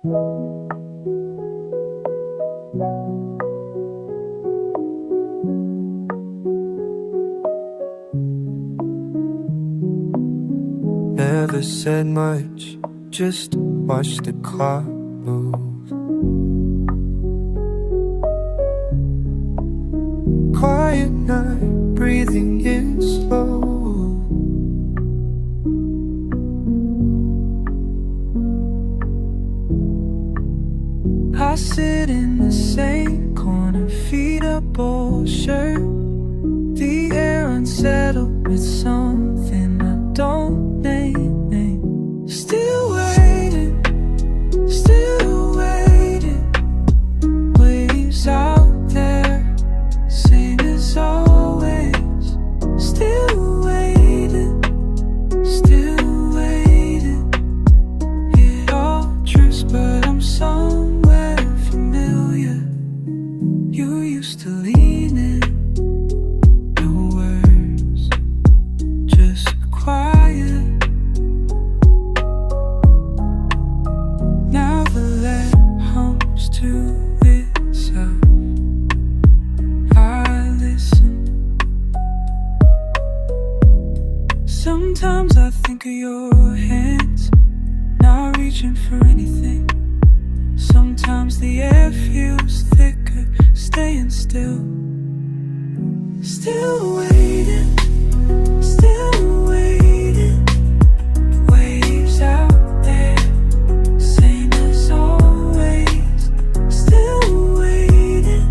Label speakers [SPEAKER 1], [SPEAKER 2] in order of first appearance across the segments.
[SPEAKER 1] Never said much, just watched the clock move. Quiet night, breathing in slow. I sit in the same corner, feet up, old shirt. The air unsettled with something I don't name. Still waiting, still waiting. Waves out there, same as always. Still waiting, still waiting. It all drifts, but I'm somewhere familiar. You used to lean in, no words, just quiet. Now the lead hums to itself. I listen. Sometimes I think of your hands, not reaching for anything. Sometimes the air feels thicker, staying still. Still waiting, still waiting. Waves out there, same as always. Still waiting,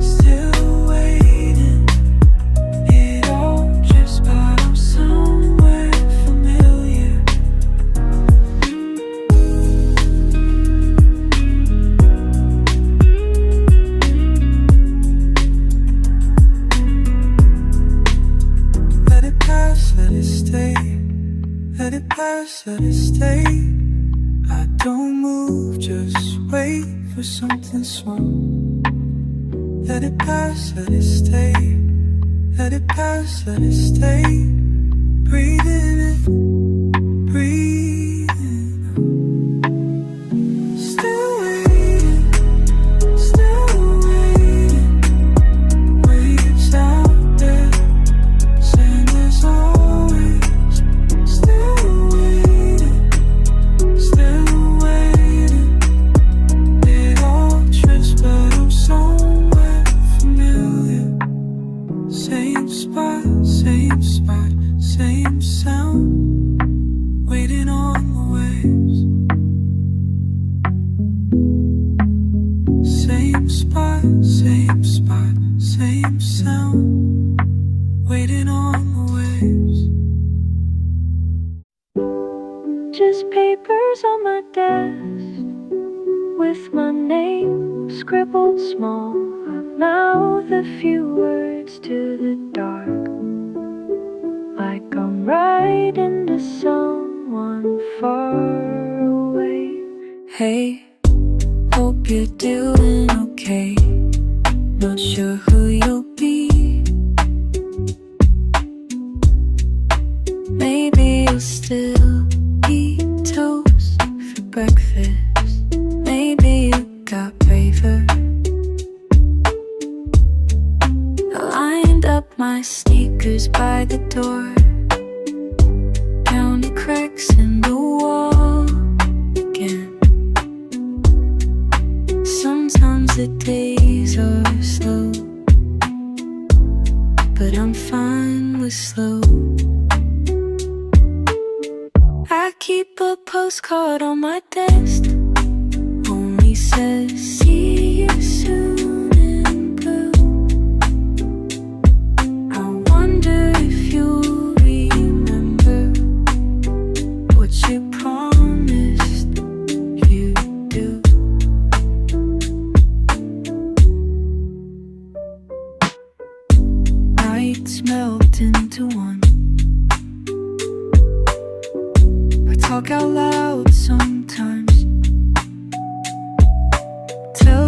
[SPEAKER 1] still waiting. It all drifts, but I'm somewhere familiar. Let it pass, let it stay. Let it pass, let it stay. I don't move, just wait for something small. Let it pass, let it stay. Let it pass, let it stay. Breathing in, breathing out. Still waiting, still waiting. Waves out there, same as always. Still waiting, still waiting. It all drifts, but I'm somewhere familiar. Same spot, same spot, same sound. Waiting on the waves. Same spot, same spot, same sound. Waiting on the waves. Just papers on my desk with my name scribbled small. I mouth a few words to the dark, like I'm writing to someone far away. Hey, hope you're doing okay. Not sure who you'll be. Maybe you'll still eat toast for breakfast. Maybe you got braver. I lined up my sneakers by the door, counted cracks in the wall again. Sometimes the days are slow, but I'm fine with slow. I keep a postcard on my desk, only says see you soon in blue. I wonder if you'll remember what you promised you'd do. Nights melt into one. I talk out loud sometimes, tell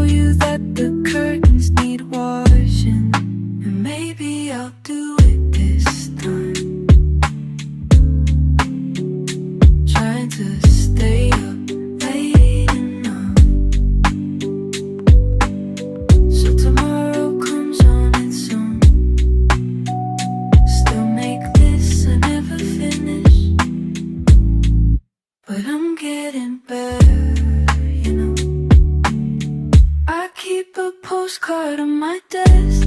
[SPEAKER 1] I'm getting better, you know. I keep a postcard on my desk.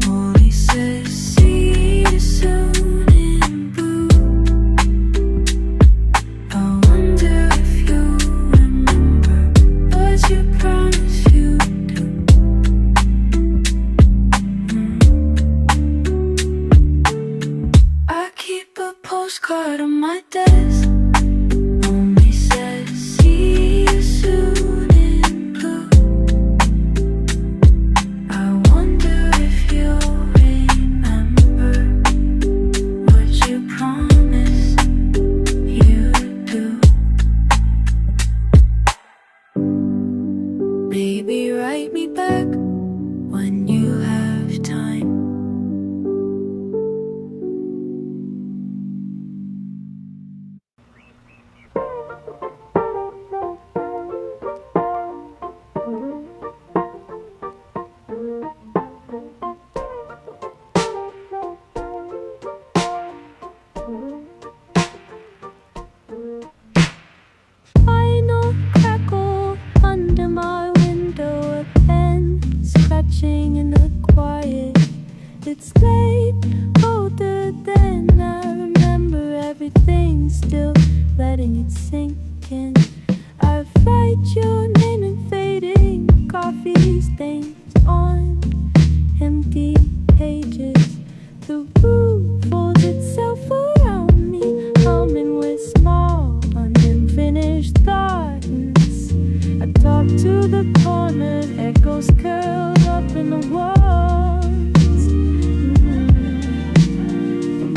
[SPEAKER 1] Only says, see you soon in blue. I wonder if you remember what you promised you'd do. I keep a postcard on my desk. Only says, see you soon in blue. I wonder if you'll remember what you promised you'd do. Maybe write me back when you have time. Final crackle under my window, a pen scratching in the quiet. It's late, older than I remember everything, still letting it sink in. I write your name in fading coffee stains on empty pages. The room folds itself around me, humming with small unfinished thoughts. I talk to the corner, echoes curled up in the walls.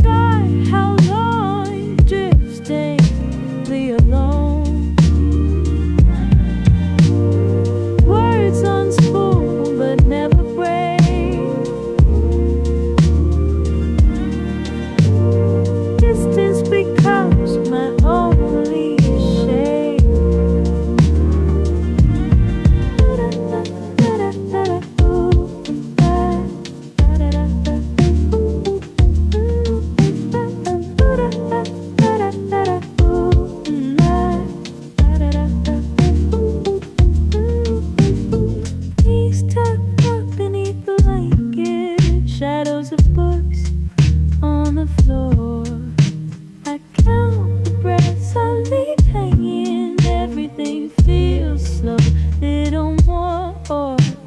[SPEAKER 1] God, how long drifting alone? Words unspoken but never break. Distance becomes my only shame. Please tuck up beneath the blanket, shadows of books on the floor. I count the breaths I leave hanging. Everything feels slow, little more.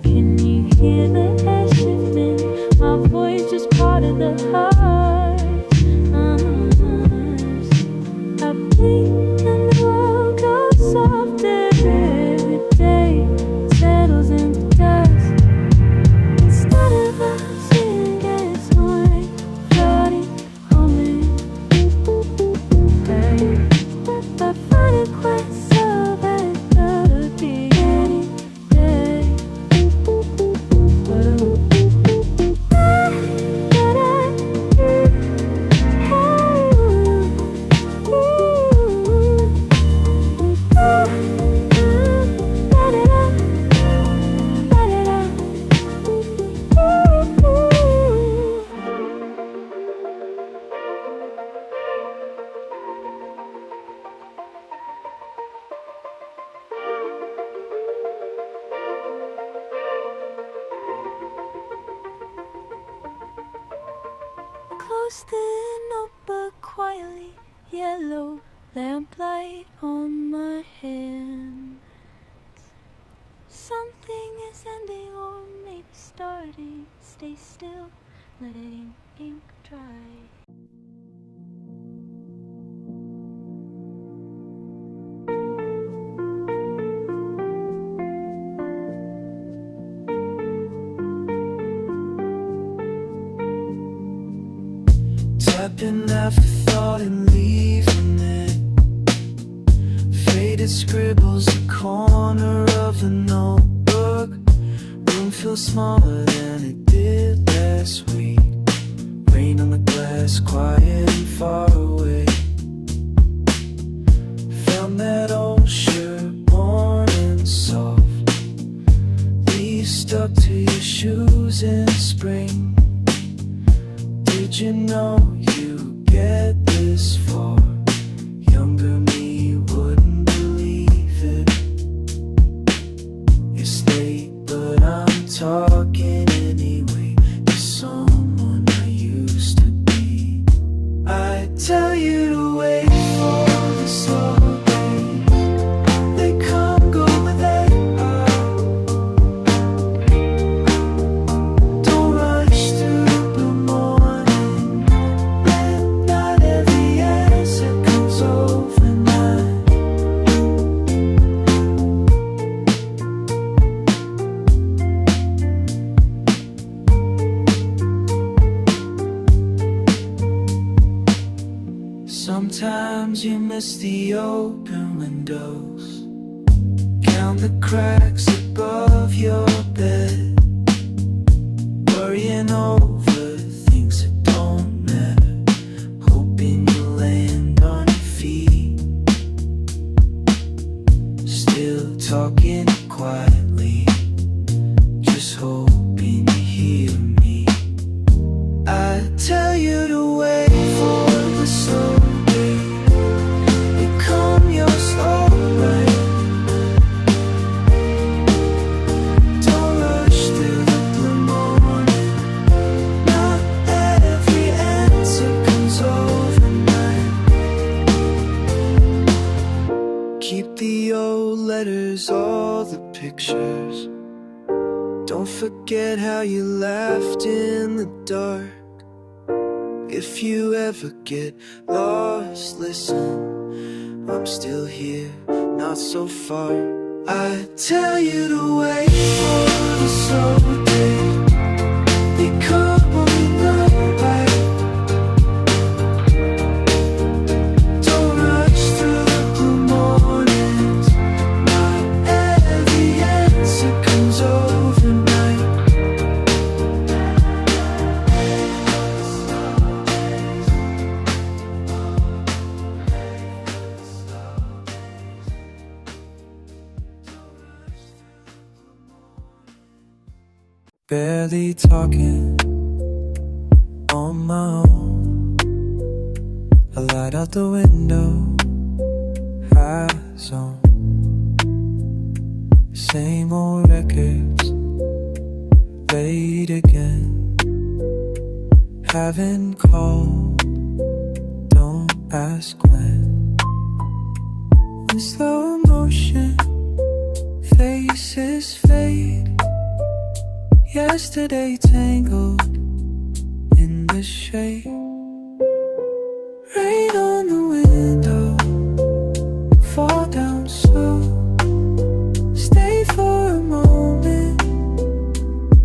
[SPEAKER 1] Can you hear the air shifting? My voice just part of the heart. I blink and the world goes softer every day. Settles into dust. Instead of us, it gets more floating, humming. I find it quite so bad at the beginning. Close the notebook quietly, yellow lamplight on my hand. Something is ending or maybe starting. Stay still, letting ink dry.
[SPEAKER 2] Tapping afterthought and leaving it. Faded scribbles, the corner of the notebook. Room feels smaller than it did last week. Rain on the glass, quiet and far away. Found that old shirt, worn and soft. Leaves stuck to your shoes in spring. Did you know you get this far? Younger me would past the open windows, count the cracks above your bed, worrying over things that don't matter, hoping you'll land on your feet, still talking quietly, just hoping you hear me. I tell you to wait for the slow day, become your slow rain. Don't rush through the blue morning, not every answer comes overnight. Keep the old letters, all the pictures, don't forget how you laughed in the dark. If you ever get lost, listen, I'm still here, not so far. I tell you to wait for the slow day, become on the light. Don't rush through the blue mornings, not every answer comes overnight.
[SPEAKER 1] Barely talking on my own. I light out the window, eyes on same old records, late again. Haven't called, don't ask when. In slow motion, faces fade. Yesterday tangled in the shade. Rain on the window, fall down slow. Stay for a moment,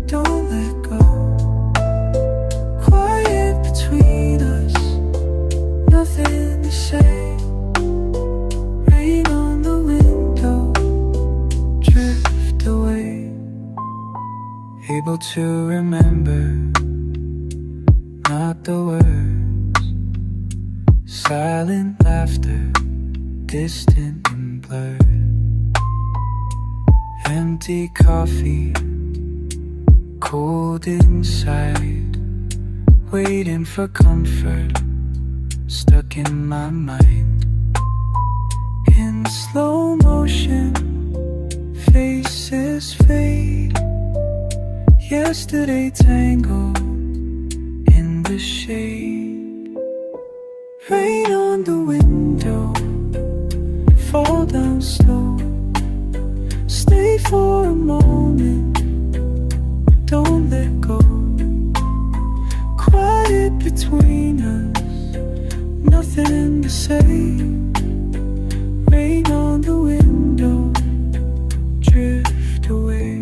[SPEAKER 1] don't let go. Quiet between us, nothing to say. Rain on the window, drift away. Able to remember, not the words. Silent laughter, distant and blurred. Empty coffee, cold inside. Waiting for comfort, stuck in my mind. In slow motion, faces fade. Yesterday tangled in the shade. Rain on the window, fall down slow. Stay for a moment, don't let go. Quiet between us, nothing to say. Rain on the window, drift away.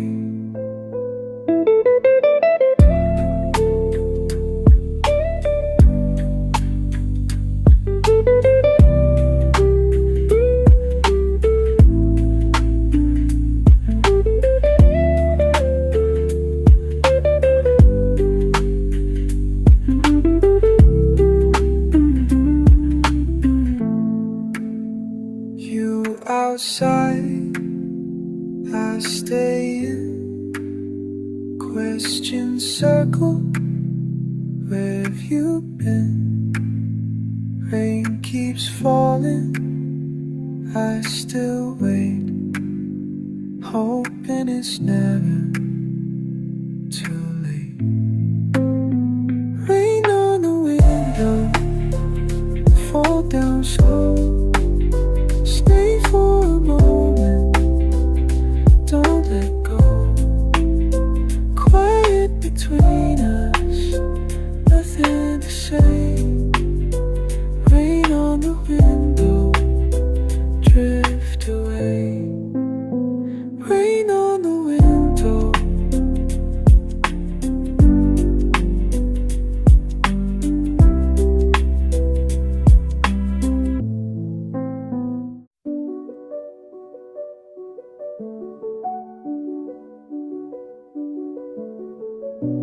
[SPEAKER 1] Outside, I stay in. Questions circle, where have you been? Rain keeps falling, I still wait, hoping it's never too late. Rain on the window, fall down slow. Stay for a moment, don't let go. Quiet between us, nothing to say. Rain on the window, drift away. Rain on the window,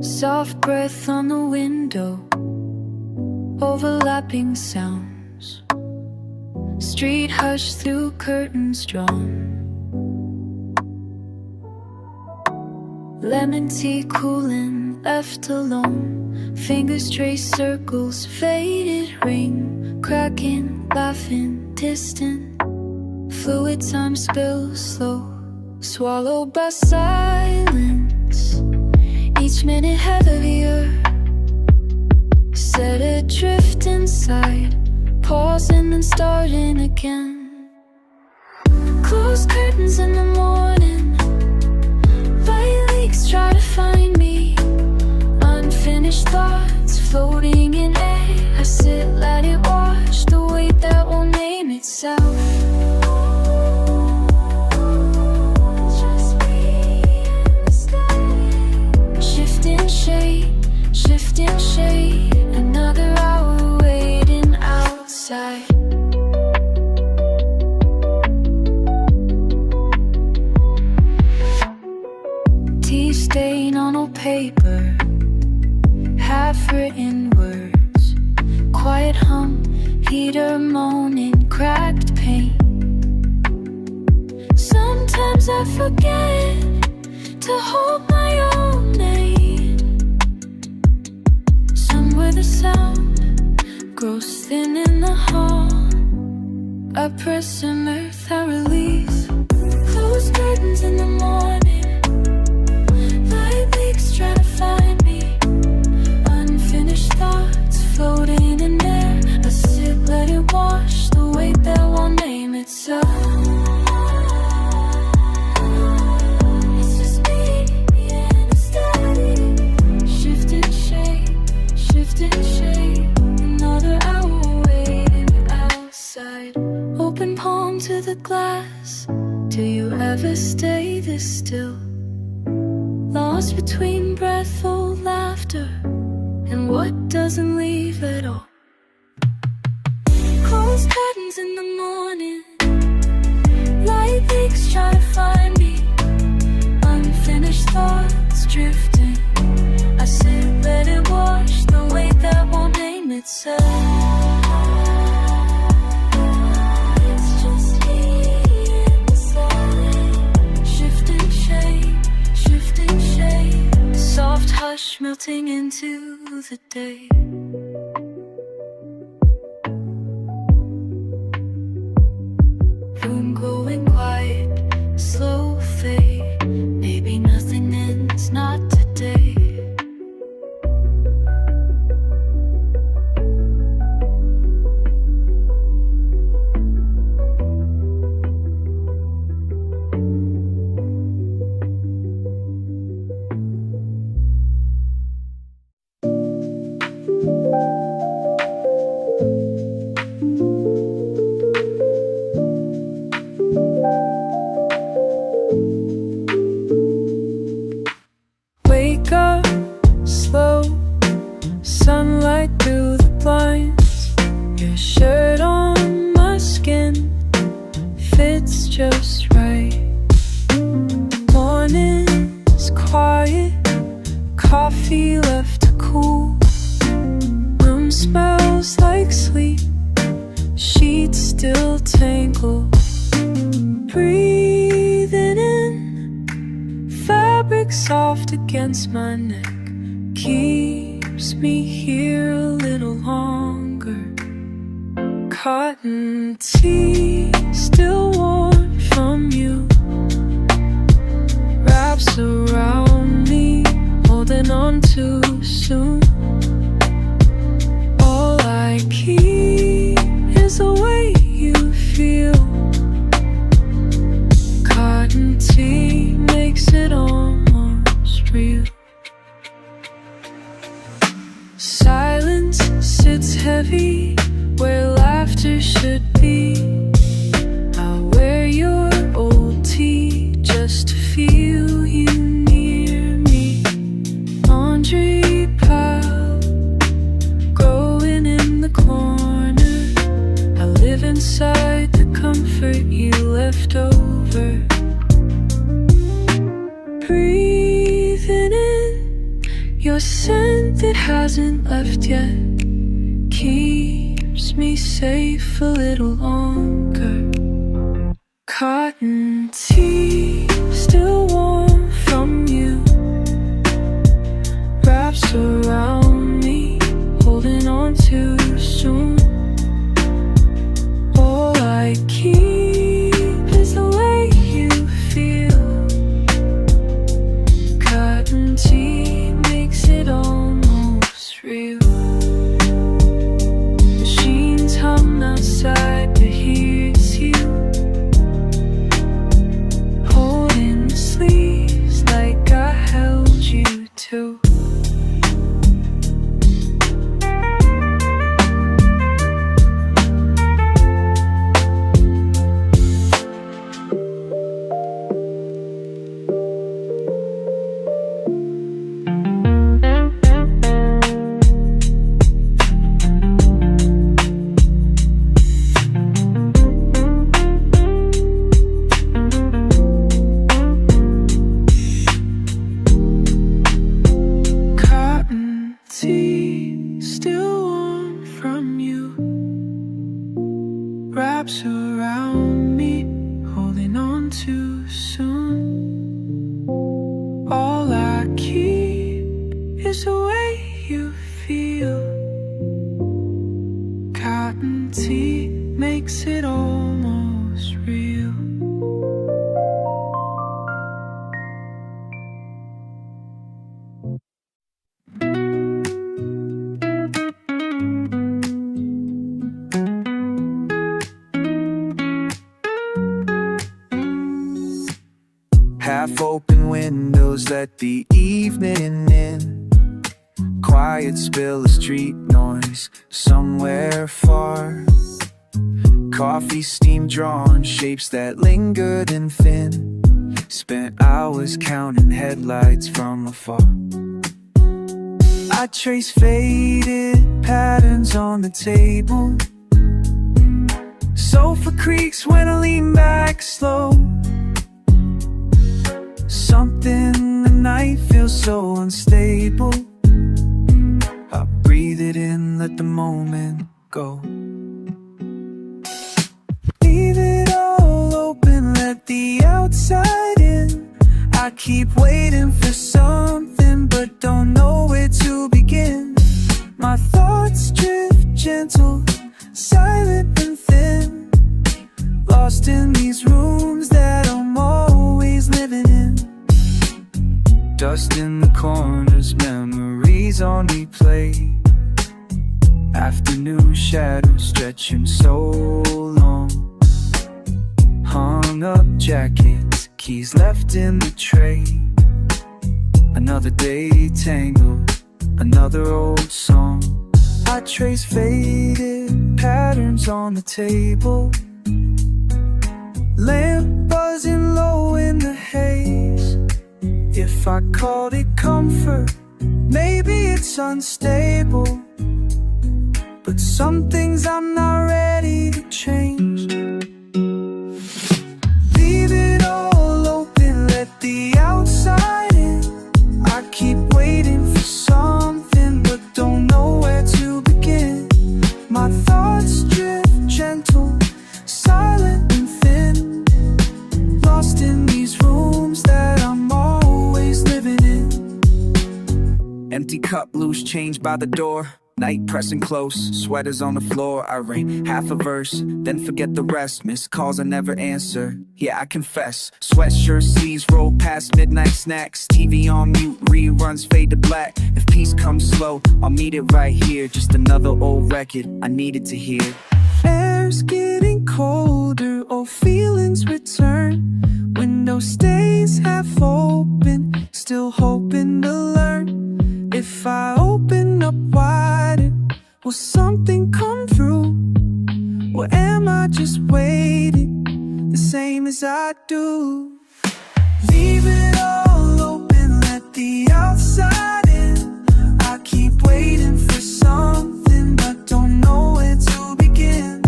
[SPEAKER 1] Soft breath on the window, overlapping sounds. Street hush through curtains drawn. Lemon tea cooling, left alone. Fingers trace circles, faded ring. Cracking, laughing, distant. Fluid time spills slow, swallowed by silence. Each minute heavier, set adrift inside. Pausing and starting again. Closed curtains in the morning. Light leaks try to find me. Unfinished thoughts floating in air. I sit, let it wash, the weight that won't name itself. Just me and the sky. Shifting shade. Another hour waiting outside. Tea stain on old paper, half-written words. Quiet hum, heater moaning, cracked pane. Sometimes I forget to hold my own name. Somewhere the sound grows thin in the hall. I press some earth, I release. Closed curtains in the morning. Light leaks try to find me. Unfinished thoughts floating in air. I sit, let it wash, the weight that won't name itself. It's just me and a steady. Shifting shade. Another hour waiting outside. Open palm to the glass. Do you ever stay this still? Lost between breathful laughter and what doesn't leave at all. Closed curtains in the morning. Light leaks try to find me. Unfinished thoughts drifting. I sit, let it wash, the weight that won't name itself. It's just me and the sky. Shifting shade. Soft hush melting into the day. Room glowing quiet, slow fade. Maybe nothing ends, not today. Wake up, slow, sunlight through the blinds. Your shirt on my skin fits just right. Morning's quiet, coffee left to cool. Room smells like sleep, sheets still tangled. Breathing in, fabric soft against my neck. Keeps me here a little longer. Cotton tea, still warm from you. Wraps around me, holding on too soon. All I keep is the way you feel. Cotton tea makes it almost real. Silence sits heavy where laughter should be. I'll wear your old tee just to feel you near me. Laundry pile growing in the corner. I live inside the comfort you left over. Breathing in, hasn't left yet keeps me safe a little longer. Cotton tea still warm from you wraps around me, holding on too soon. All I keep is the way you feel. Cotton tea makes it almost real. Machines hum outside, but here's you, holding the sleeves like I held you too. Still warm from you wraps around me, holding on too soon. All I keep is the way you feel. Cotton tea makes it almost real.
[SPEAKER 2] Half open windows let the evening in. Quiet spill of street noise somewhere far. Coffee steam drawn shapes that lingered and thin. Spent hours counting headlights from afar. I trace faded patterns on the table. Sofa creaks when I lean back slow. Something in the night feels so unstable. I breathe it in, let the moment go. Leave it all open, let the outside in. I keep waiting for something, but don't know where to begin. My thoughts drift gentle, silent and thin, lost in these rooms that I'm always living in. Dust in the corners, memories on replay. Afternoon shadows stretching so long. Hung up jackets, keys left in the tray. Another day tangled, another old song. I trace faded patterns on the table. Lamp buzzing low in the haze. If I called it comfort, maybe it's unstable. But some things I'm not ready to change. Leave it all open, let the outside in. I keep waiting for something, but don't know where to begin. My thoughts drift gentle, silent and thin, lost in these rooms that I'm always living in. Empty cup, loose change by the door. Night pressing close, sweaters on the floor. I write half a verse, then forget the rest. Missed calls I never answer, yeah I confess. Sweatshirt sleeves roll past midnight snacks. TV on mute, reruns fade to black. If peace comes slow, I'll meet it right here. Just another old record I needed to hear. Air's getting colder, old feelings return. Window stays half open, still hoping to learn. If I open up wider, will something come through? Or am I just waiting, the same as I do? Leave it all open, let the outside in. I keep waiting for something, but don't know where to begin.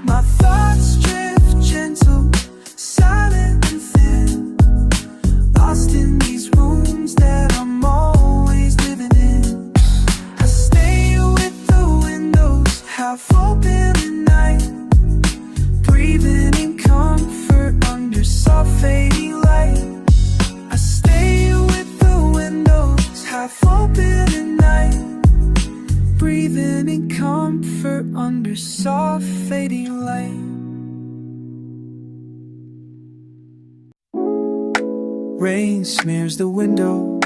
[SPEAKER 2] My thoughts drift gentle, silent and thin, lost in these rooms that I'm always living in. I
[SPEAKER 1] Rain smears the window,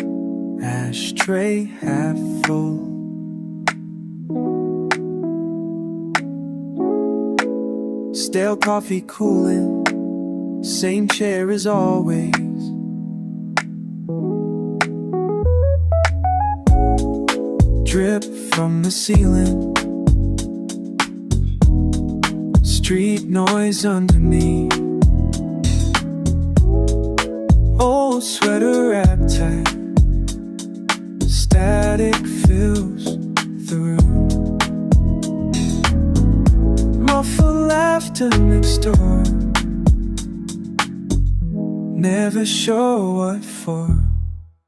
[SPEAKER 1] ashtray half full. Stale coffee cooling, same chair as always. Drip from the ceiling, street noise under me. Old sweater wrapped tight, static fills the room. Muffled laughter next door, never sure what for.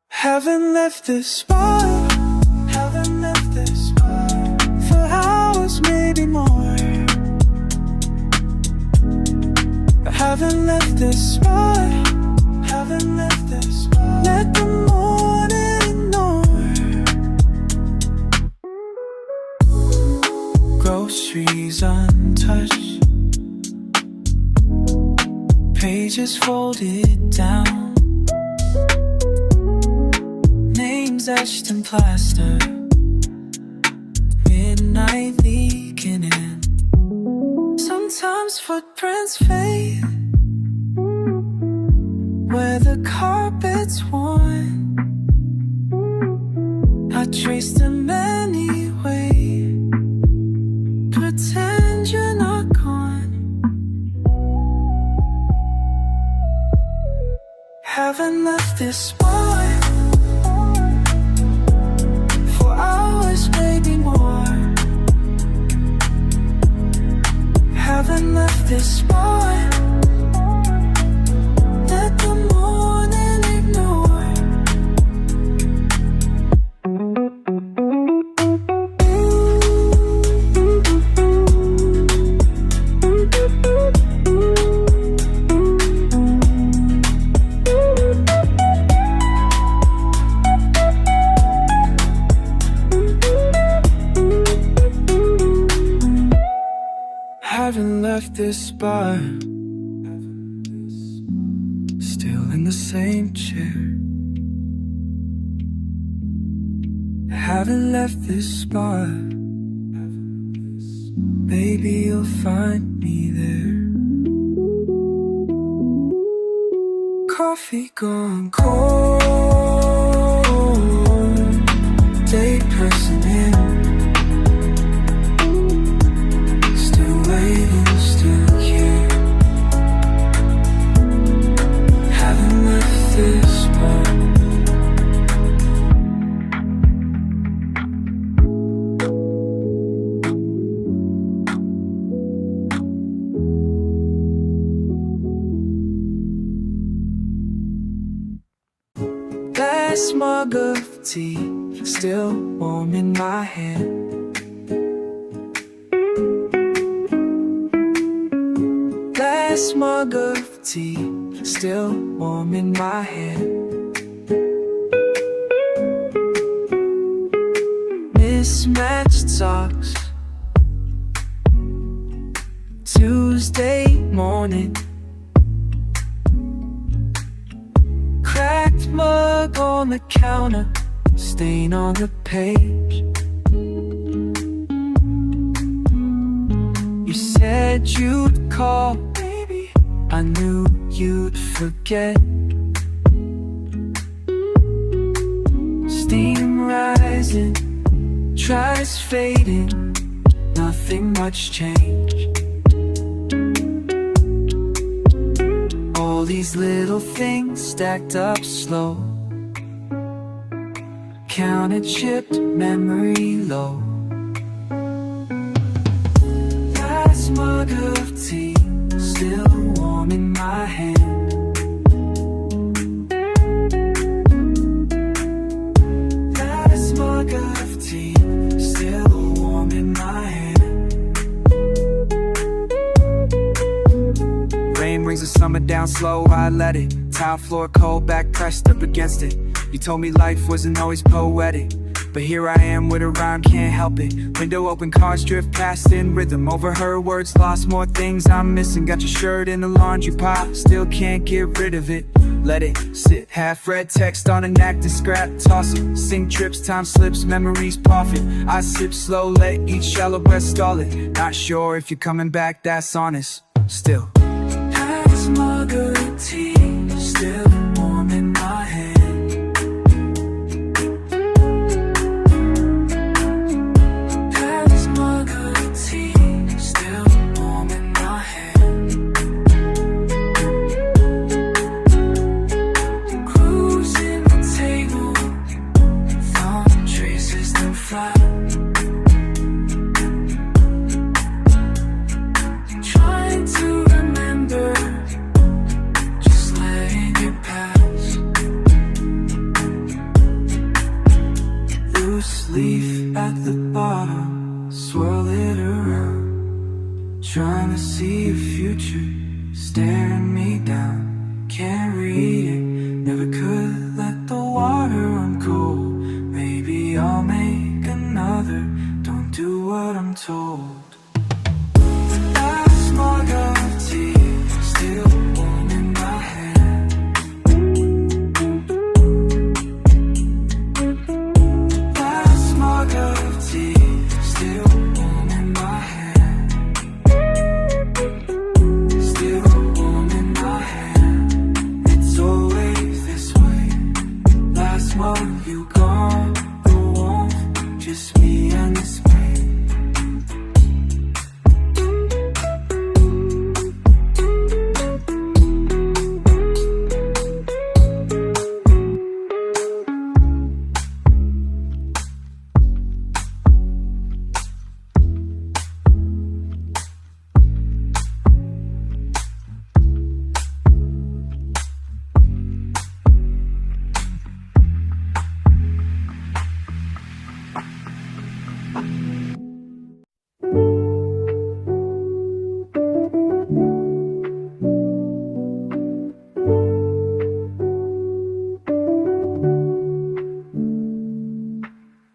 [SPEAKER 1] Haven't left this spot, haven't left this spot for hours, maybe more. I haven't left this spot, haven't left this spot. Let the morning ignore. Groceries untouched, pages folded down, names etched in plaster, midnight leaking in. Sometimes footprints fade where the carpet's worn. I trace them anyway, pretend you're not gone. Haven't left this spot for hours, maybe more. Haven't left this spot, let the morning ignore. Haven't left this spot, still in the same chair. Haven't left this spot, maybe you'll find me there. Coffee gone cold, day pressing in. Still here, haven't left this spot. Last mug of tea, still warm in my hand. Last mug of tea, still warm in my hand. Mismatched socks, Tuesday morning. Cracked mug on the counter, stain on the page. You said you'd call, I knew you'd forget. Steam rising, tries fading, nothing much changed. All these little things stacked up slow, counted, chipped, memory low. Last mug of tea, still warm in my hand. Last mug of tea, still warm in my hand. Rain brings the summer down slow, I let it. Tile floor cold, back pressed up against it. You told me life wasn't always poetic. But here I am with a rhyme, can't help it. Window open, cars drift past in rhythm. Overheard words, lost more things I'm missing. Got your shirt in the laundry pile, still can't get rid of it. Let it sit, half read text on an active scrap. Toss it, sink trips, time slips, memories profit. I sip slow, let each shallow breath stall it. Not sure if you're coming back, that's honest. Still
[SPEAKER 2] Had this mug of tea, still warm in my hand. Had this mug of tea, still warm in my hand. Cruising the table, thumb traces them fly. Trying to remember, just letting it pass. Loose leaf at the bottom, swirl it around. Trying to see a future, staring me down. Can't read it, never could let the water run cold. Maybe I'll make another, don't do what I'm told. Last mug of tea, still warm in my hand. Last mug of tea, still warm in my hand. Still warm in my hand. It's always this way. Last mug, you gone, the warmth, just me and this way.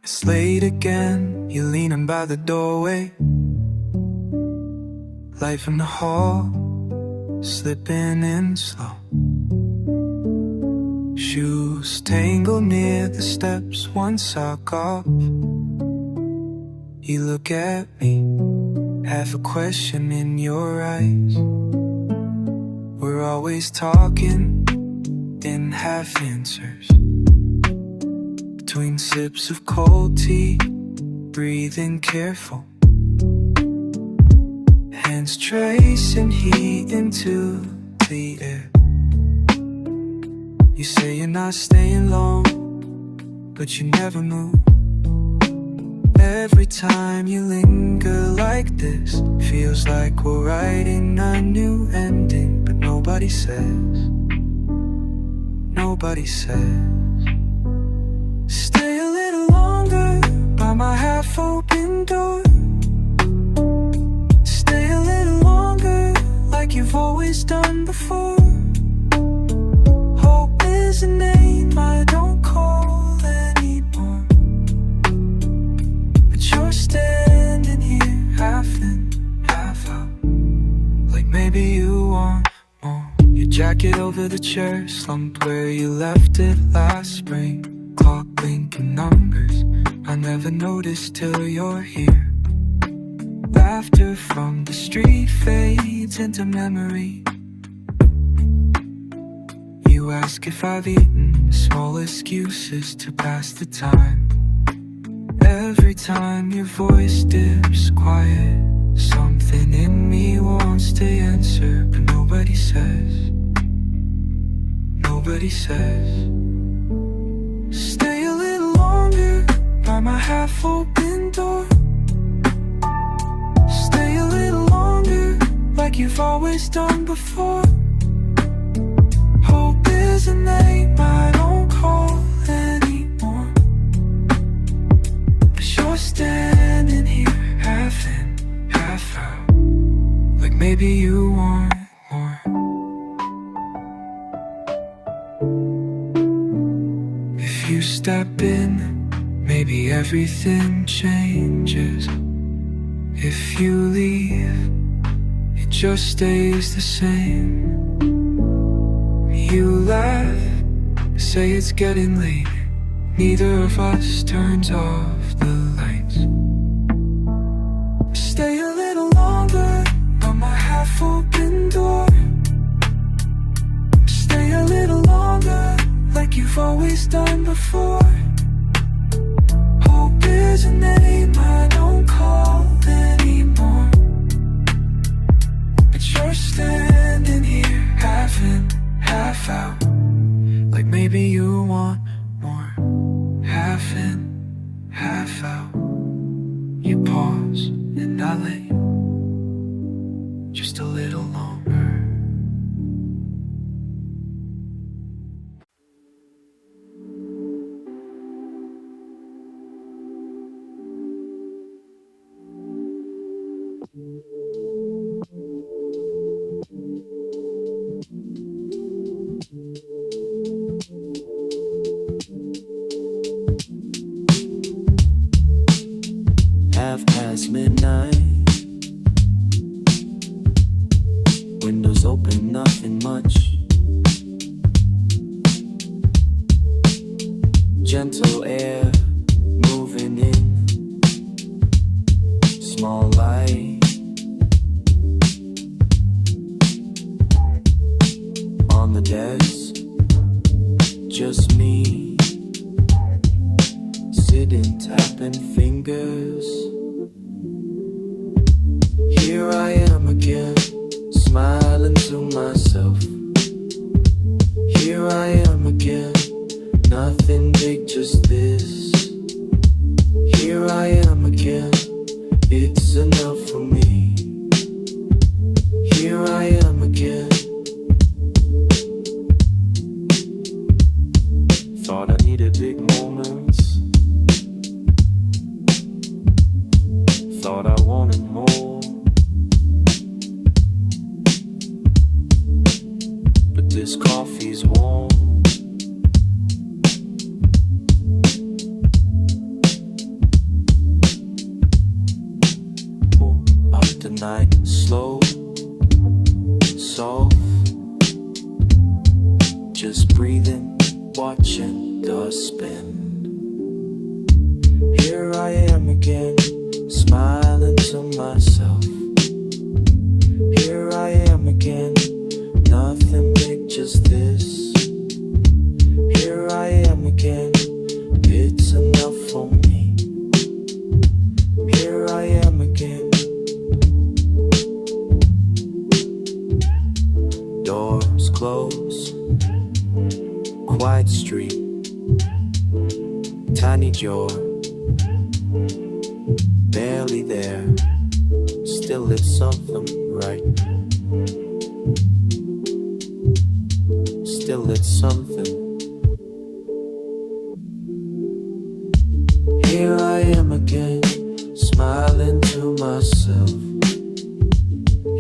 [SPEAKER 2] It's late again, you're leaning by the doorway. Life in the hall, slipping in slow. Shoes tangled near the steps, one sock off. You look at me, half a question in your eyes. We're always talking, in half answers. Between sips of cold tea, breathing careful. Hands tracing heat into the air. You say you're not staying long, but you never move. Every time you linger like this, feels like we're writing a new ending. But nobody says, nobody says, stay a little longer by my half-open door. Stay a little longer like you've always done before. Hope is a name I don't call anymore. But you're standing here half in, half out. Like maybe you want more. Your jacket over the chair, slumped where you left it last spring. Clock blinking numbers, I never noticed till you're here. Laughter from the street fades into memory. You ask if I've eaten, small excuses to pass the time. Every time your voice dips quiet, something in me wants to answer, but nobody says, nobody says. Stay a little longer by my half-open door. Stay a little longer like you've always done before. Hope is a name I don't call anymore. But you're standing here half in, half out. Like maybe you want more. If you step in,
[SPEAKER 1] maybe everything changes. If you leave, it just stays the same. You laugh, say it's getting late. Neither of us turns off the lights. Stay a little longer on my half-open door. Stay a little longer like you've always done before. Hope is a name I don't call anymore, but you're standing here half in, half out, like maybe you want more. Half in, half out. You pause and I let you just a little longer.
[SPEAKER 2] Half past midnight, windows open, nothing much. Gentle air moving in, small light on the desk, just me sitting, tapping fingers. Here I am again, smiling to myself. Here I am again, nothing big, just this. Here I am again, it's enough for me. Here I am again. Thought I needed big moments, thought I wanted more, but this coffee's warm. Pull out the night slow, soft, just breathing, watching dust spin. Here I am again, smiling to myself. Here I am again, nothing big, just this. Here I am again, it's enough for me. Here I am again. Doors close, quiet street, tiny door, barely there, still it's something right. Still it's something. Here I am again, smiling to myself.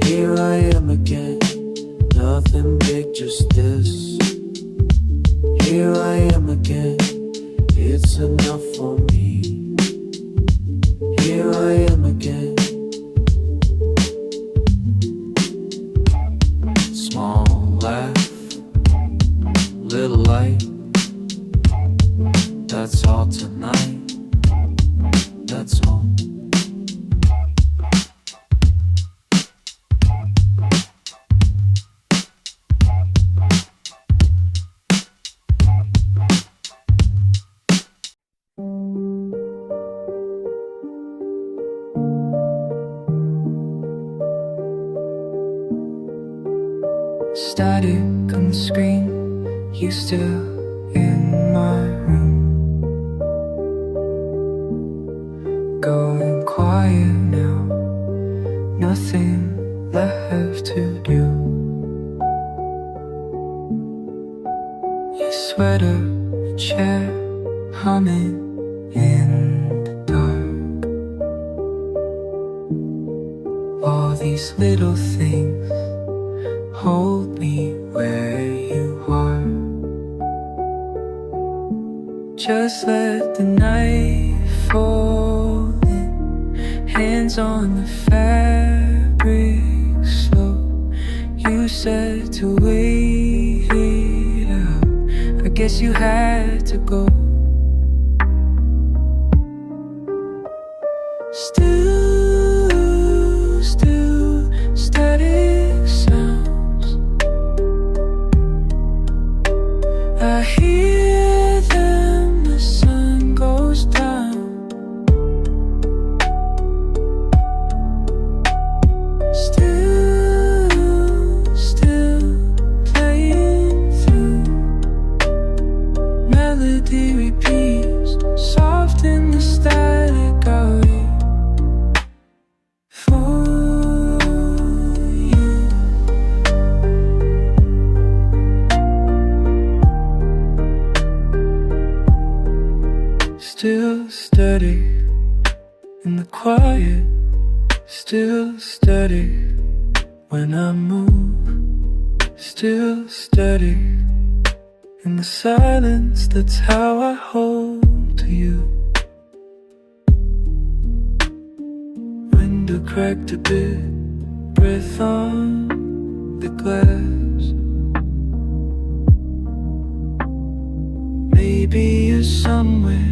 [SPEAKER 2] Here I am again, nothing big, just this. Here I am again, it's enough for me. Here I am again. Small laugh, little light, that's all tonight, that's all.
[SPEAKER 1] Static on the screen, you still in my room. Going quiet now, nothing left to do. Your sweater, a chair, humming in the dark. All these little things hold me where you are. Just let the night falling, hands on the fabric. So you said to wait it out. I guess you had to go. Still static sounds. I hear them, the sun goes down. Still playing through. Melody repeats, soft in the static. I'll wait for you. Still steady in the quiet, still steady when I move, still steady in the silence. That's how I hold to you. Window cracked a bit, breath on the glass. Maybe you're somewhere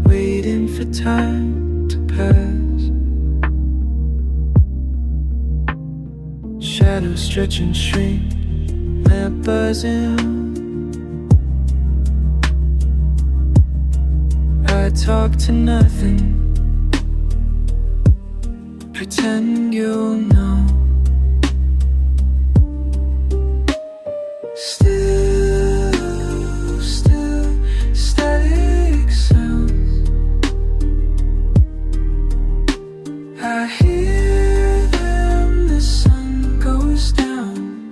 [SPEAKER 1] waiting for time to pass. Shadows stretch and shrink, lamp buzzing. I talk to nothing, pretend you'll know. Still static sounds. I hear them, the sun goes down.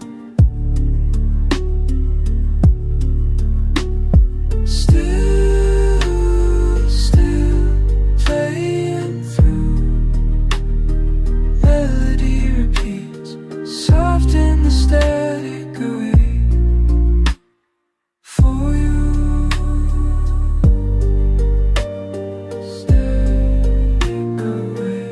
[SPEAKER 1] Still playing through. Melody repeats, soft in the static. Away for you. Static away.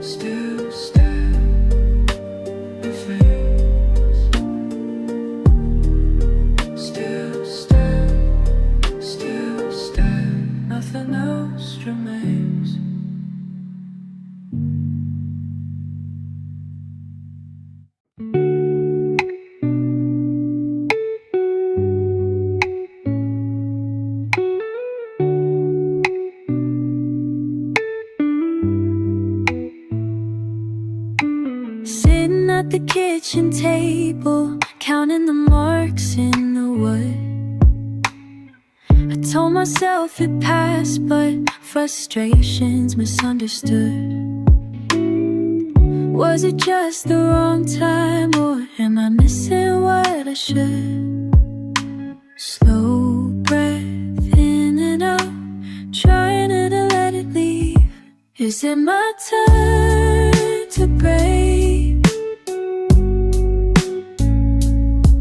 [SPEAKER 1] Still static face. Still static. Nothing else remains. Sitting at the kitchen table, counting the marks in the wood. I told myself it passed, but frustrations misunderstood. Was it just the wrong time, or am I missing what I should? Slow breath in and out, trying to let it leave. Is it my turn to break?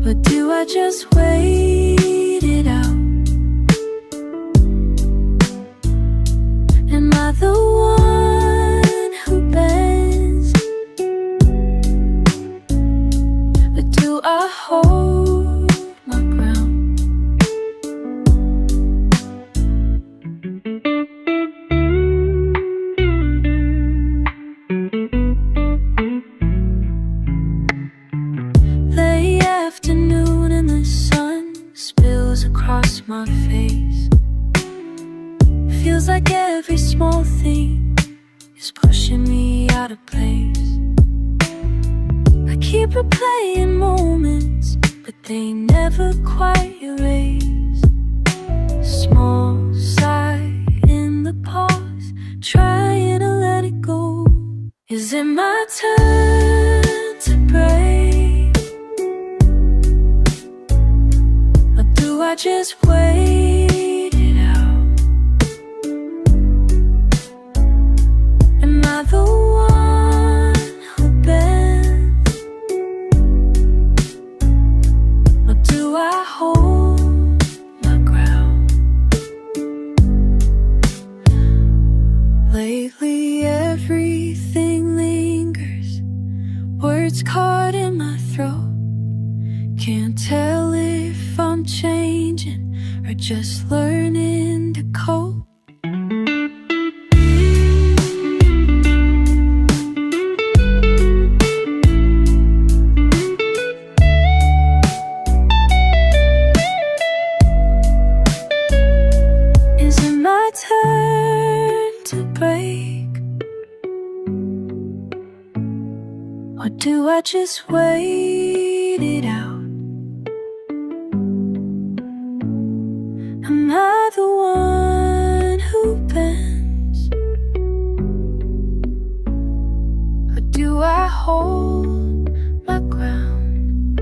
[SPEAKER 1] Or do I just wait it out? Am I the one who bends? Or do I hold my ground? Late afternoon and the sun spills across my face. Feels like every small thing is pushing me out of place. I keep replaying moments, but they never quite erase. Small sigh in the pause, trying to let it go. Is it my turn to break? Or do I just wait it out? Am I the one who bends? Or do I hold my ground? changing or just learning to cope. Is it my turn to break? Or do I just wait it out? Am I the one who bends? Or do I hold my ground?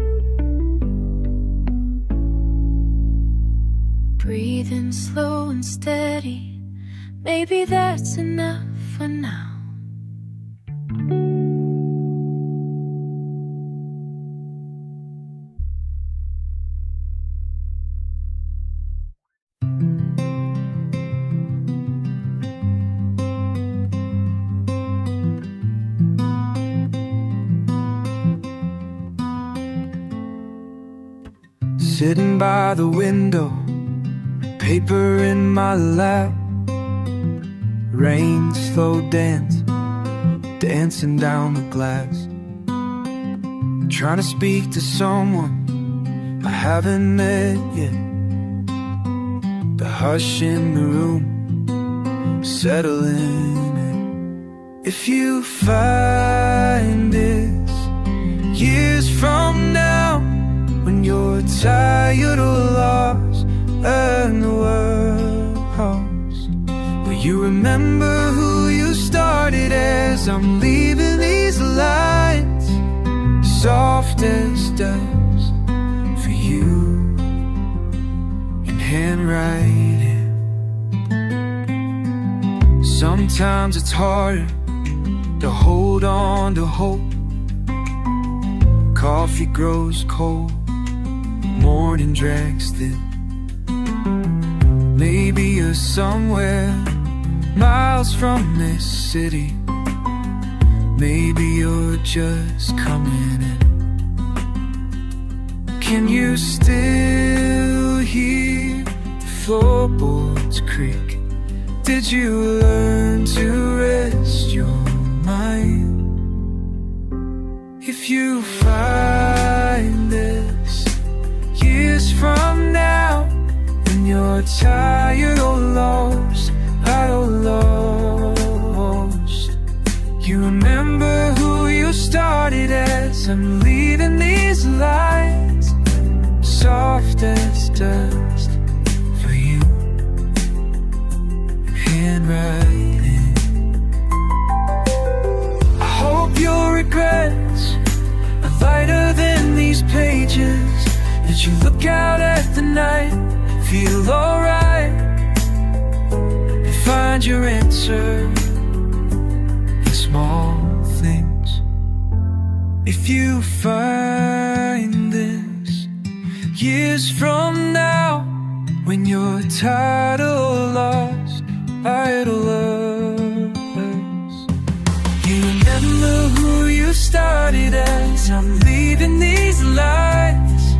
[SPEAKER 1] Breathing slow and steady, maybe that's enough for now.
[SPEAKER 2] Sitting by the window, paper in my lap, rain slow dance, dancing down the glass. Trying to speak to someone I haven't met yet. The hush in the room, settling in. If you find this years from now, when you're tired or lost and the world's, will you remember who you started as? I'm leaving these lines, soft as dust, for you in handwriting. Sometimes it's hard to hold on to hope. Coffee grows cold, morning drags thin. Maybe you're somewhere miles from this city. Maybe you're just coming in. Can you still hear the floorboards creak? Did you learn to rest your mind? If you find this years from now, when you're tired or lost, you remember who you started as. I'm leaving these lines, soft as dust, for you in handwriting. I hope your regrets are lighter than these pages. As you look out at the night, feel alright, and find your answer in small things. If you find this years from now, when you're tired or lost, idlers, you remember who you started as. I'm leaving these lines,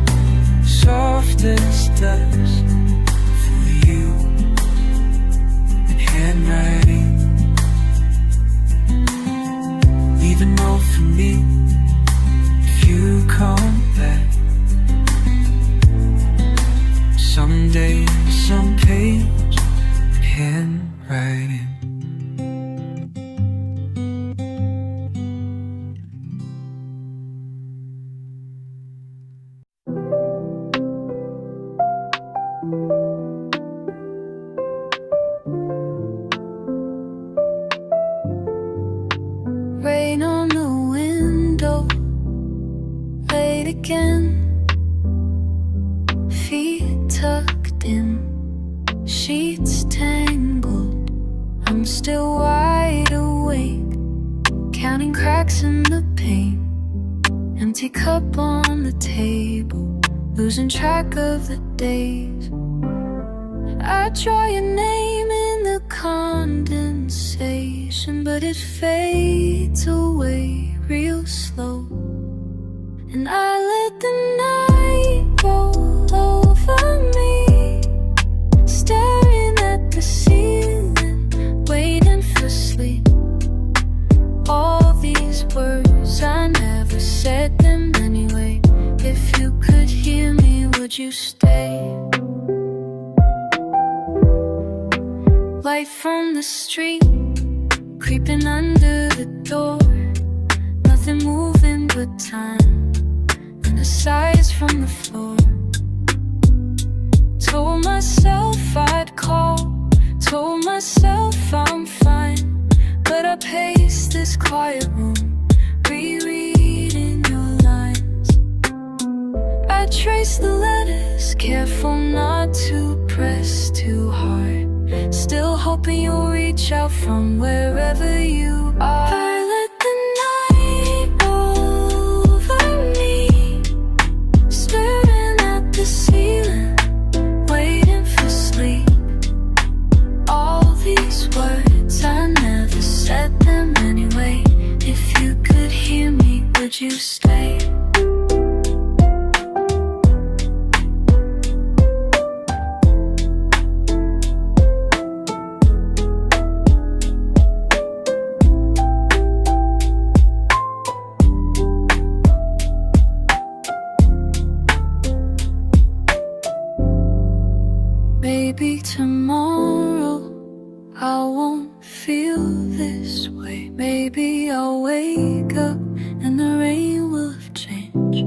[SPEAKER 2] soft as dust, for you in handwriting. Leave a note for me if you come back someday, some page in handwriting.
[SPEAKER 1] Rain on the window, late again. Feet tucked in, sheets tangled. I'm still wide awake, counting cracks in the paint. Empty cup on the table, losing track of the days. I draw your name in the condensation, but it fades away real slow. And I let the night roll over would you stay? Light from the street, creeping under the door. Nothing moving but time, and the sighs from the floor. Told myself I'd call, told myself I'm fine, but I pace this quiet room, rereading your lines. I trace the letters, careful not to press too hard, still hoping you'll reach out from wherever you are. I let the night over me, staring at the ceiling, waiting for sleep. All these words, I never said them anyway. If you could hear me, would you stay? Maybe tomorrow I won't feel this way. Maybe I'll wake up and the rain will have changed.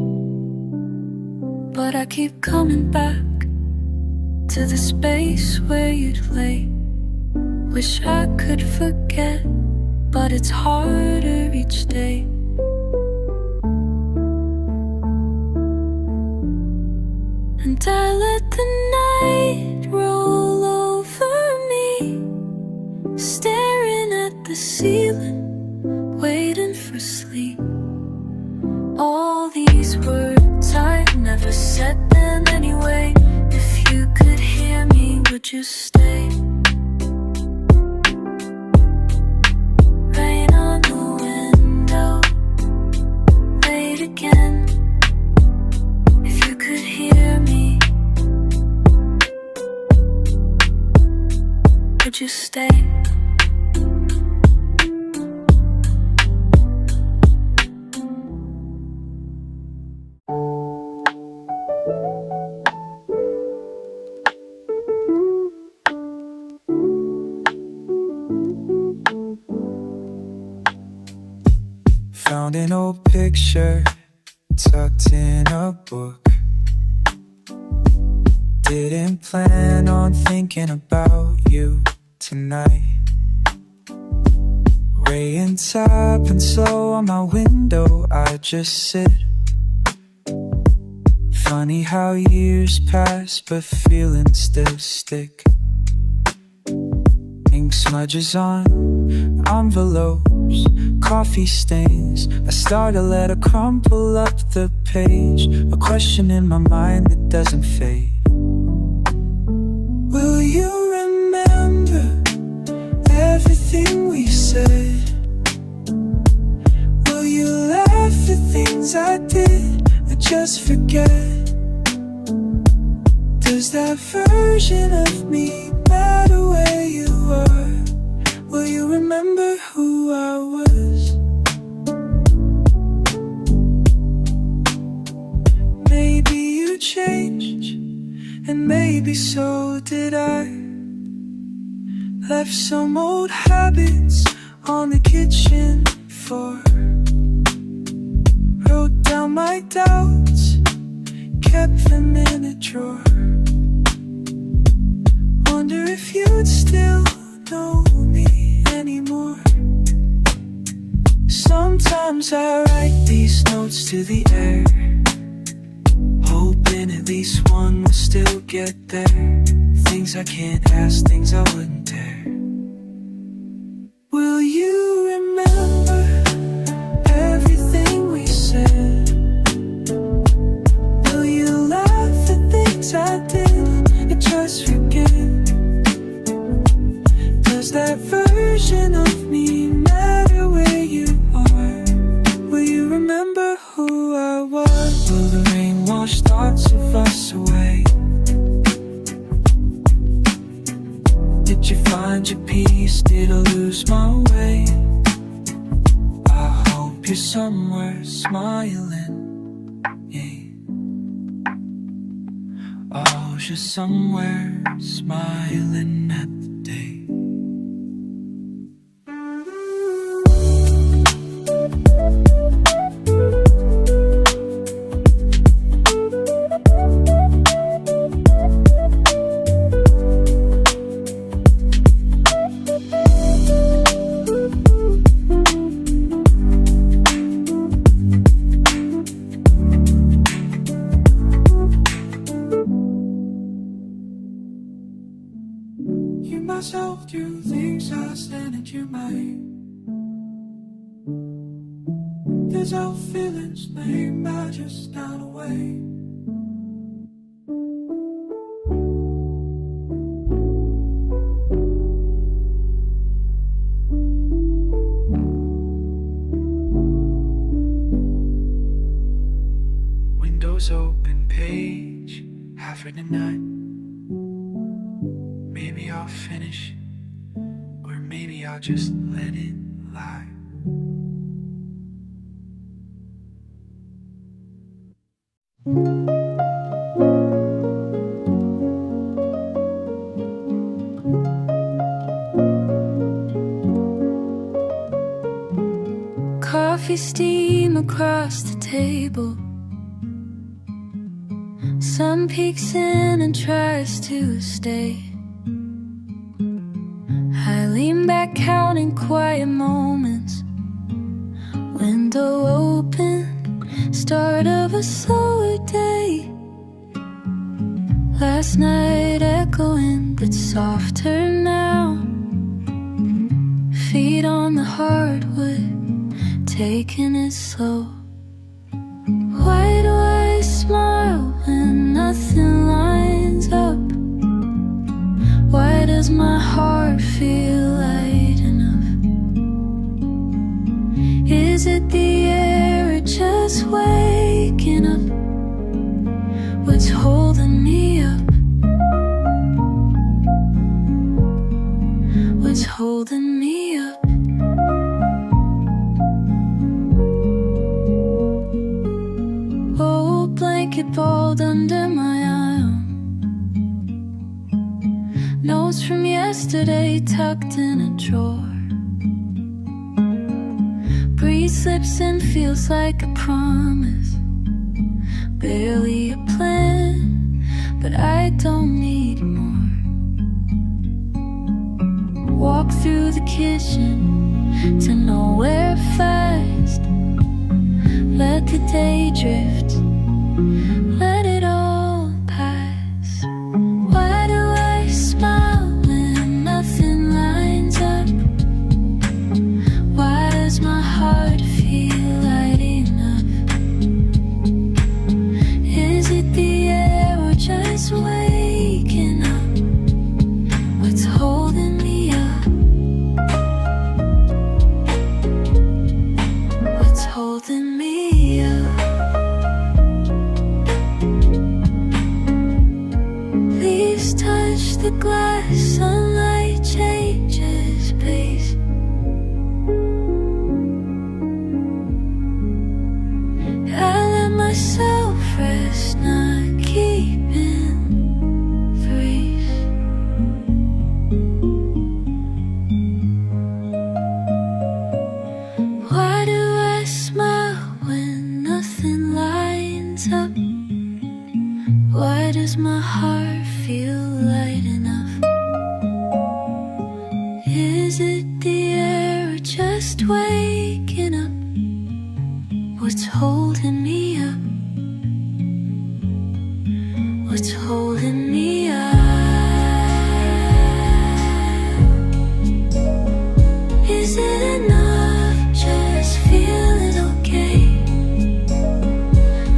[SPEAKER 1] But I keep coming back to the space where you'd lay. Wish I could forget, but it's harder each day. And I let the night roll over me, staring at the ceiling, waiting for sleep. All these words, I never said them anyway. If you could hear me, would you stay? Rain on the window, late again. If you could hear me, would you stay?
[SPEAKER 2] Found an old picture tucked in a book. Didn't plan on thinking about you tonight. Rain top and slow on my window, I just sit. Funny how years pass but feelings still stick. Ink smudges on envelopes, coffee stains. I start a letter, crumple up the page, a question in my mind that doesn't fade. Will you remember everything we said? Will you laugh at things I did or just forget? Does that version of me matter where you are? Will you remember who I was? Maybe you changed, and maybe so did I. Left some old habits on the kitchen floor. Wrote down my doubts, kept them in a drawer. Wonder if you'd still know me anymore. Sometimes I write these notes to the air, hoping at least one will still get there. Things I can't ask, things I wouldn't dare. Will you remember everything we said? Will you laugh at things I did and just forget? Does that version of me matter where you are? Will you remember who I was? Will the rain wash thoughts of us away? Did you find your peace? Did I lose my way? I hope you're somewhere smiling, yeah.
[SPEAKER 1] Closure somewhere, smiling at the day. You myself do things I stand at your mind. There's our feelings, they might just down away. Windows open, page half written at night. Maybe I'll finish, or maybe I'll just let it lie. Coffee steam across the table. Sun peeks in and tries to stay. I lean back counting quiet moments. Window open, start of a slower day. Last night echoing, but softer now. Feet on the hardwood, taking it slow. Why do I smile when nothing lines up? Why does my heart feel light enough? Is it the air or just waking up? What's holding me up? What's holding me up? Old blanket balled under my arm. Notes from yesterday tucked in a drawer. Breeze slips and feels like a promise. Barely a plan, but I don't need more. Walk through the kitchen to nowhere fast. Let the day drift, let it all pass. Why do I smile when nothing lines up? Why does my heart feel light enough? Is it the air or just waking up? What's holding me up? What's holding me up? Leaves touch the glass, sunlight changes pace. I let myself rest, not keeping threes. Why do I smile when nothing lines up? Why does my heart feel light enough? Is it the air or just waking up? What's holding me up? What's holding me up? Is it enough just feeling okay?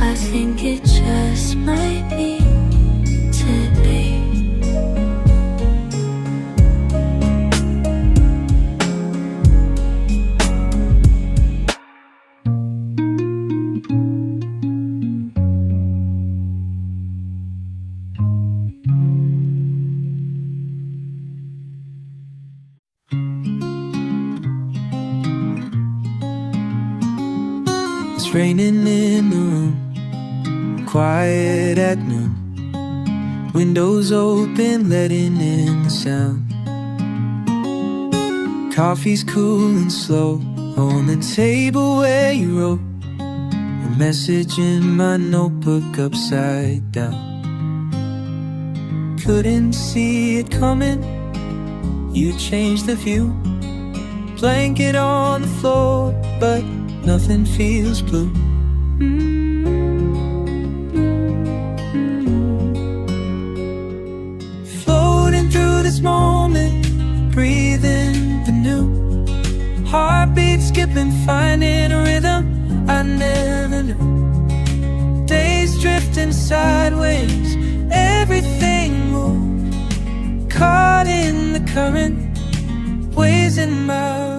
[SPEAKER 1] I think it just might be today. It's raining in the room, quiet at noon.
[SPEAKER 2] Windows open, letting in the sound. Coffee's cool and slow on the table where you wrote a message in my notebook upside down. Couldn't see it coming, you changed the view. Blanket on the floor, but nothing feels blue. Floating through this moment, breathing the new. Heartbeat skipping, finding a rhythm I never knew. Days drifting sideways, everything moved. Caught in the current, waves in my room.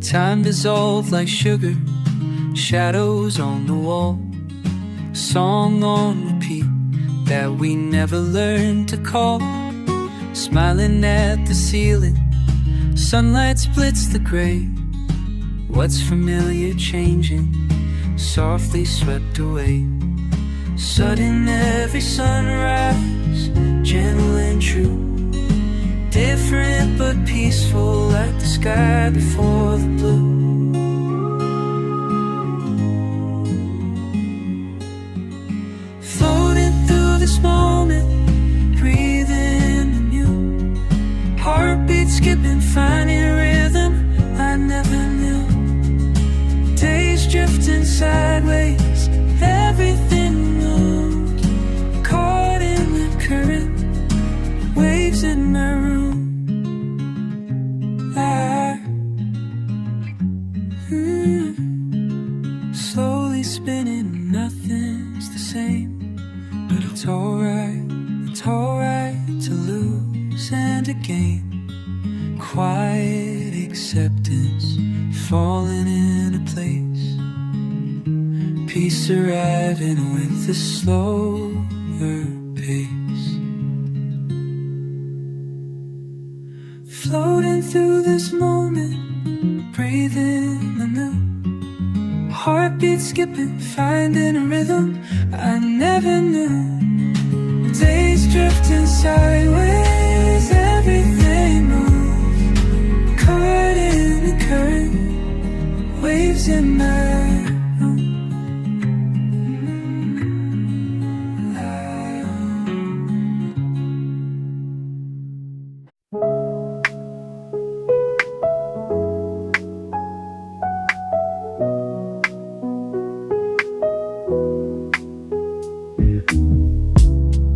[SPEAKER 2] Time dissolved like sugar, shadows on the wall. Song on repeat that we never learned to call. Smiling at the ceiling, sunlight splits the gray. What's familiar changing, softly swept away. Sudden every sunrise, gentle and true. Different but peaceful, like the sky before the blue. Floating through this moment, breathing anew. Heartbeat skipping, finding a rhythm I never knew. Days drifting sideways, everything moved. Caught in the current, waves in my room. Slowly spinning, nothing's the same. But it's alright to lose and to gain. Quiet acceptance, falling into place. Peace arriving with a slower pace. Floating through this moment, breathing anew. Heartbeat skipping, finding a rhythm I never knew. Days drifting sideways, everything moves. Caught in the current, waves in my room.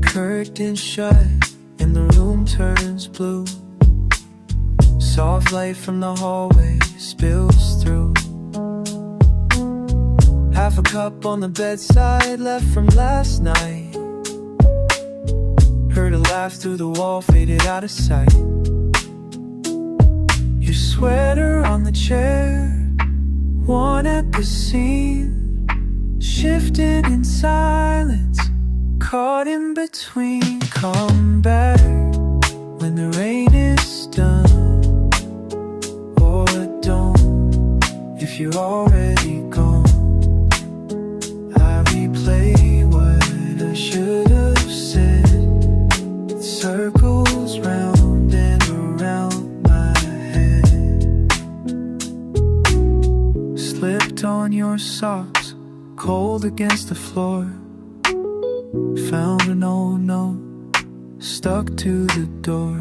[SPEAKER 2] Curtain shut and the room turns blue. Soft light from the hallway spills through. Half a cup on the bedside left from last night. Heard a laugh through the wall, faded out of sight. Your sweater on the chair, one at the seam, shifting in silence. Caught in between, come back when the rain is done, or don't if you're already gone. I replay what I should have said. It circles round and around my head. Slipped on your socks, cold against the floor. Found an old note stuck to the door.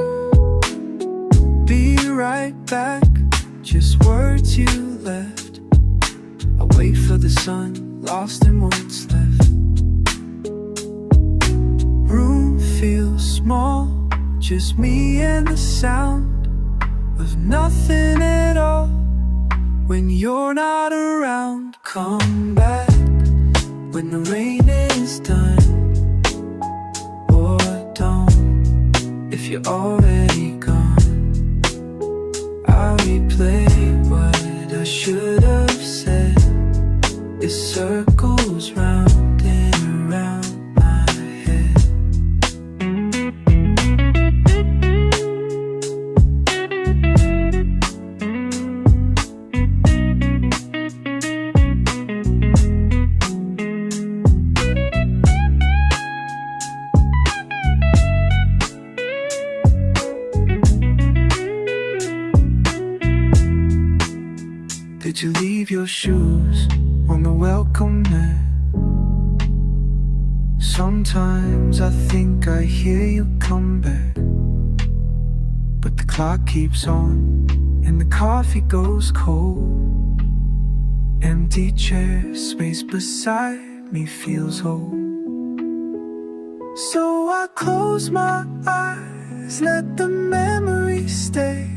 [SPEAKER 2] Be right back, just words you left. I wait for the sun, lost in what's left. Room feels small, just me and the sound of nothing at all. When you're not around, come back when the rain is done, or don't if you're already gone. I replay what I should have said.
[SPEAKER 1] It circles round and around my head. Did you leave your shoes on the welcome mat? Sometimes I think I hear you come back, but the clock keeps on and the coffee goes cold. Empty chair, space beside me feels whole. So I close my eyes, let the memories stay,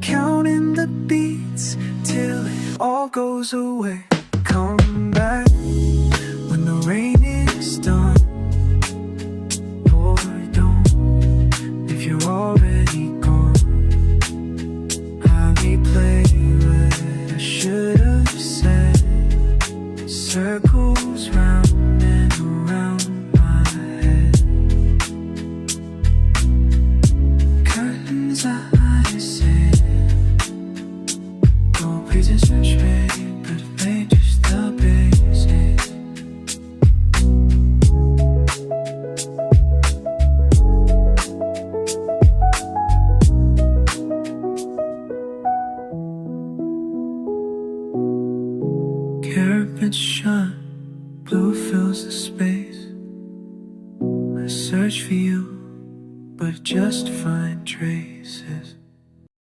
[SPEAKER 1] counting the beats till it all goes away. Come back when the rain is done, or don't if you're already gone. I replay what I should have said. Circles round and around my head. Curtains I say, no pages fresh ready, but they just the basics. Carpets shut, blue fills the space. I search for you, but just find traces.